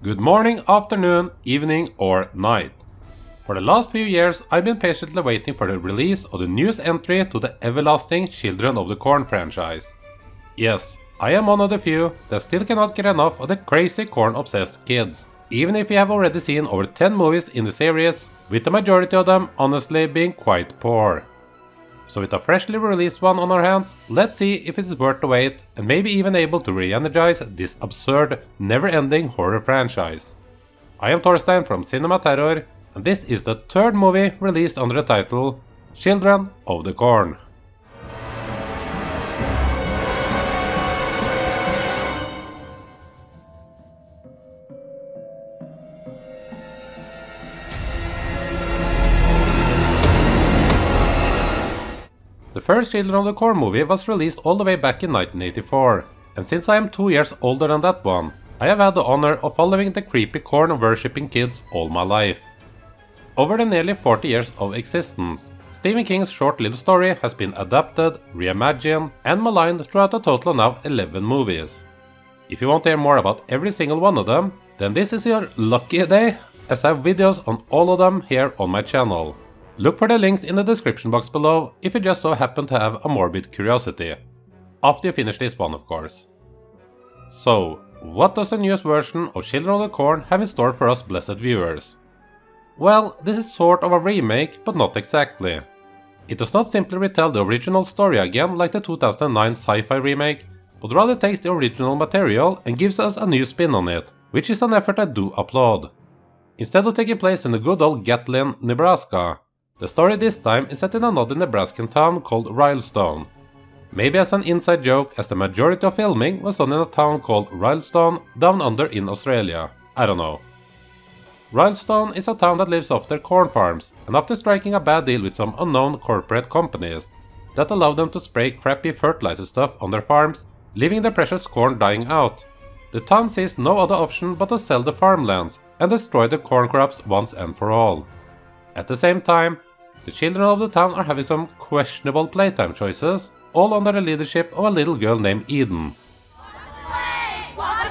Good morning, afternoon, evening or night. For the last few years I've been patiently waiting for the release of the newest entry to the everlasting Children of the Corn franchise. Yes, I am one of the few that still cannot get enough of the crazy corn-obsessed kids, even if we have already seen over 10 movies in the series, with the majority of them honestly being quite poor. So with a freshly released one on our hands, let's see if it is worth the wait and maybe even able to re-energize this absurd, never-ending horror franchise. I am Torstein from CinemaTerror, and this is the third movie released under the title Children of the Corn. The first Children of the Corn movie was released all the way back in 1984, and since I am 2 years older than that one, I have had the honor of following the creepy corn-worshipping kids all my life. Over the nearly 40 years of existence, Stephen King's short little story has been adapted, reimagined, and maligned throughout a total of now 11 movies. If you want to hear more about every single one of them, then this is your lucky day, as I have videos on all of them here on my channel. Look for the links in the description box below if you just so happen to have a morbid curiosity. After you finish this one, of course. So, what does the newest version of Children of the Corn have in store for us blessed viewers? Well, this is sort of a remake, but not exactly. It does not simply retell the original story again like the 2009 sci-fi remake, but rather takes the original material and gives us a new spin on it, which is an effort I do applaud. Instead of taking place in the good old Gatlin, Nebraska, the story this time is set in another Nebraskan town called Rylstone. Maybe as an inside joke, as the majority of filming was done in a town called Rylstone down under in Australia. I don't know. Rylstone is a town that lives off their corn farms, and after striking a bad deal with some unknown corporate companies that allowed them to spray crappy fertilizer stuff on their farms, leaving their precious corn dying out, the town sees no other option but to sell the farmlands and destroy the corn crops once and for all. At the same time, the children of the town are having some questionable playtime choices, all under the leadership of a little girl named Eden. Ow!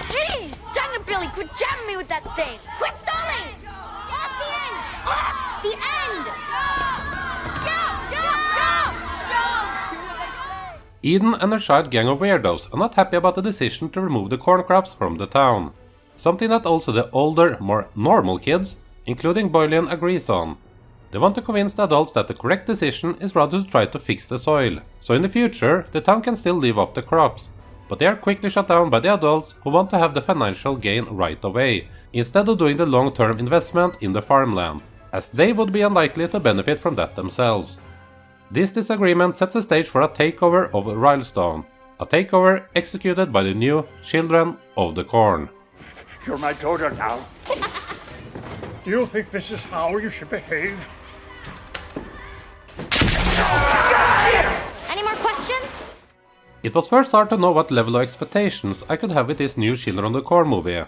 Idiot! Dang it, Billy! Quit jamming me with that thing! Quit stalling! At the end! At the end! Go! Eden and her side gang of weirdos are not happy about the decision to remove the corn crops from the town. Something that also the older, more normal kids, including Boylan, agrees on. They want to convince the adults that the correct decision is rather to try to fix the soil, so in the future the town can still live off the crops, but they are quickly shut down by the adults who want to have the financial gain right away, instead of doing the long-term investment in the farmland, as they would be unlikely to benefit from that themselves. This disagreement sets the stage for a takeover of Rylstone, a takeover executed by the new Children of the Corn. You're my daughter now. You think this is how you should behave? Any more questions? It was first hard to know what level of expectations I could have with this new Children of the Corn movie.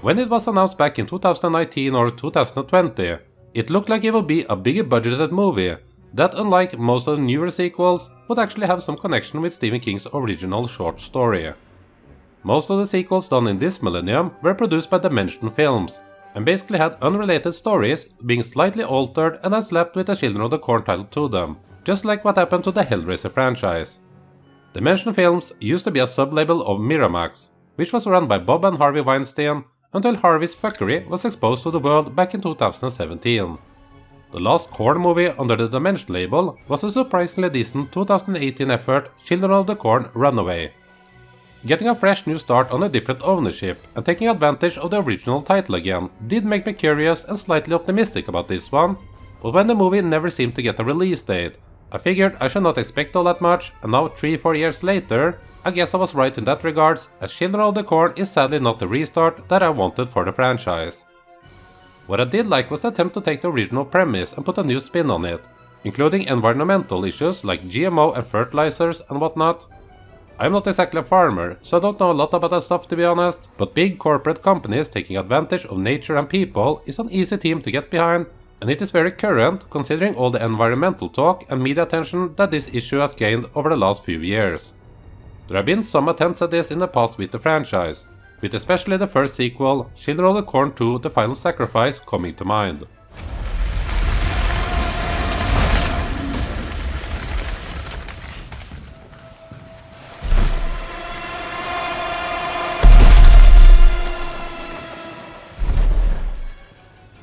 When it was announced back in 2019 or 2020, it looked like it would be a bigger budgeted movie that, unlike most of the newer sequels, would actually have some connection with Stephen King's original short story. Most of the sequels done in this millennium were produced by Dimension Films, and basically had unrelated stories being slightly altered and then slapped with the Children of the Corn title to them, just like what happened to the Hellraiser franchise. Dimension Films used to be a sub-label of Miramax, which was run by Bob and Harvey Weinstein until Harvey's fuckery was exposed to the world back in 2017. The last Corn movie under the Dimension label was a surprisingly decent 2018 effort, Children of the Corn Runaway. Getting a fresh new start on a different ownership and taking advantage of the original title again did make me curious and slightly optimistic about this one, but when the movie never seemed to get a release date, I figured I should not expect all that much, and now 3-4 years later, I guess I was right in that regards, as Children of the Corn is sadly not the restart that I wanted for the franchise. What I did like was the attempt to take the original premise and put a new spin on it, including environmental issues like GMO and fertilizers and whatnot. I'm not exactly a farmer, so I don't know a lot about that stuff to be honest, but big corporate companies taking advantage of nature and people is an easy theme to get behind, and it is very current considering all the environmental talk and media attention that this issue has gained over the last few years. There have been some attempts at this in the past with the franchise, with especially the first sequel, Children of the Corn 2 The Final Sacrifice, coming to mind.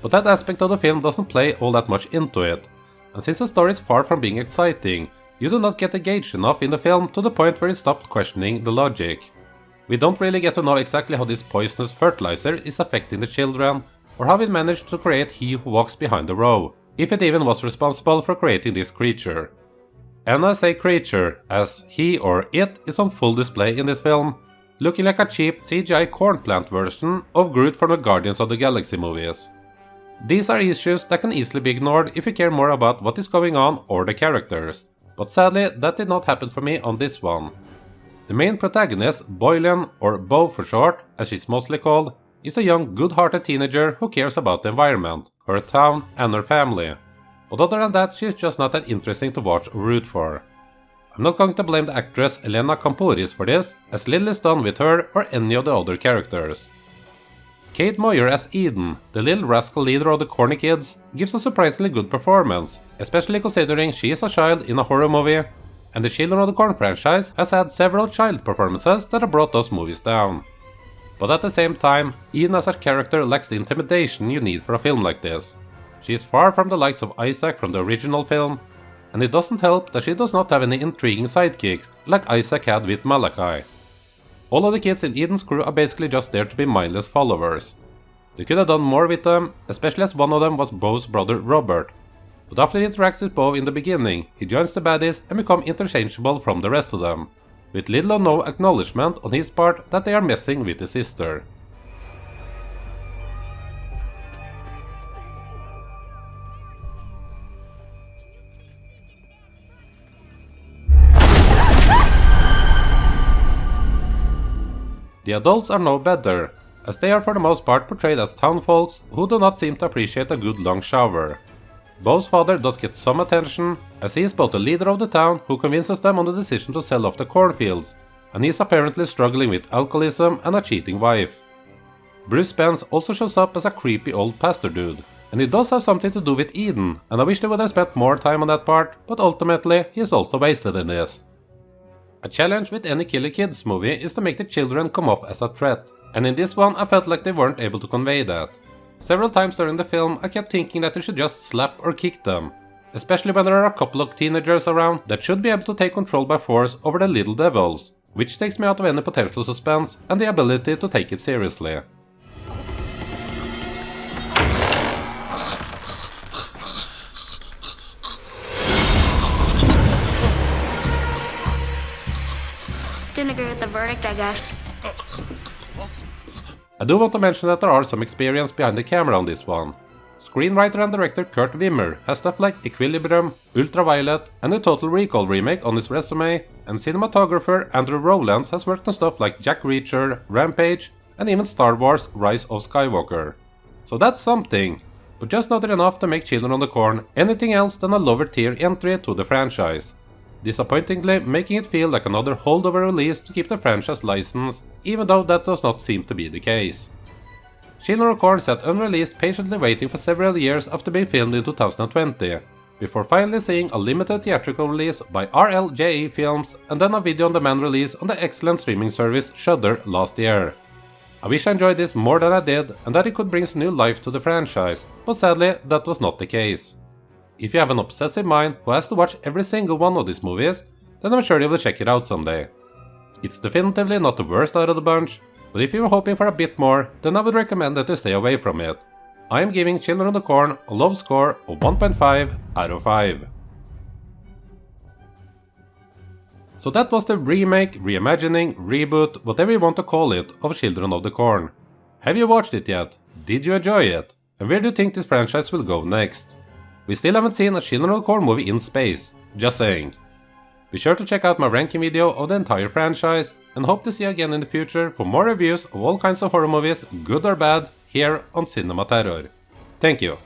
But that aspect of the film doesn't play all that much into it, and since the story is far from being exciting, you do not get engaged enough in the film to the point where you stop questioning the logic. We don't really get to know exactly how this poisonous fertilizer is affecting the children, or how it managed to create He Who Walks Behind the Row, if it even was responsible for creating this creature. And I say creature, as he or it is on full display in this film, looking like a cheap CGI corn plant version of Groot from the Guardians of the Galaxy movies. These are issues that can easily be ignored if you care more about what is going on or the characters, but sadly that did not happen for me on this one. The main protagonist, Boylan, or Bo for short, as she's mostly called, is a young good-hearted teenager who cares about the environment, her town and her family, but other than that she is just not that interesting to watch or root for. I'm not going to blame the actress Elena Kampouris for this, as little is done with her or any of the other characters. Kate Moyer as Eden, the little rascal leader of the corny kids, gives a surprisingly good performance, especially considering she is a child in a horror movie, and the Children of the Corn franchise has had several child performances that have brought those movies down. But at the same time, Eden as a character lacks the intimidation you need for a film like this. She is far from the likes of Isaac from the original film, and it doesn't help that she does not have any intriguing sidekicks like Isaac had with Malachi. All of the kids in Eden's crew are basically just there to be mindless followers. They could have done more with them, especially as one of them was Bo's brother Robert, but after he interacts with Bo in the beginning, he joins the baddies and becomes interchangeable from the rest of them, with little or no acknowledgement on his part that they are messing with his sister. The adults are no better, as they are for the most part portrayed as townfolks who do not seem to appreciate a good long shower. Bo's father does get some attention, as he is both the leader of the town who convinces them on the decision to sell off the cornfields, and he is apparently struggling with alcoholism and a cheating wife. Bruce Spence also shows up as a creepy old pastor dude, and it does have something to do with Eden, and I wish they would have spent more time on that part, but ultimately he is also wasted in this. A challenge with any Killer Kids movie is to make the children come off as a threat, and in this one I felt like they weren't able to convey that. Several times during the film I kept thinking that they should just slap or kick them, especially when there are a couple of teenagers around that should be able to take control by force over the little devils, which takes me out of any potential suspense and the ability to take it seriously. Didn't agree with the verdict, I guess. I do want to mention that there are some experience behind the camera on this one. Screenwriter and director Kurt Wimmer has stuff like Equilibrium, Ultraviolet, and the Total Recall remake on his resume, and cinematographer Andrew Rowlands has worked on stuff like Jack Reacher, Rampage, and even Star Wars Rise of Skywalker. So that's something, but just not enough to make Children of the Corn anything else than a lower tier entry to the franchise, disappointingly making it feel like another holdover release to keep the franchise license, even though that does not seem to be the case. Children of the Corn sat unreleased, patiently waiting for several years after being filmed in 2020, before finally seeing a limited theatrical release by RLJE Films and then a video-on-demand release on the excellent streaming service Shudder last year. I wish I enjoyed this more than I did and that it could bring some new life to the franchise, but sadly that was not the case. If you have an obsessive mind who has to watch every single one of these movies, then I'm sure you will check it out someday. It's definitively not the worst out of the bunch, but if you were hoping for a bit more, then I would recommend that you stay away from it. I am giving Children of the Corn a low score of 1.5 out of 5. So that was the remake, reimagining, reboot, whatever you want to call it, of Children of the Corn. Have you watched it yet? Did you enjoy it? And where do you think this franchise will go next? We still haven't seen a Children of the Corn movie in space, just saying. Be sure to check out my ranking video of the entire franchise, and hope to see you again in the future for more reviews of all kinds of horror movies, good or bad, here on CinemaTerror. Thank you.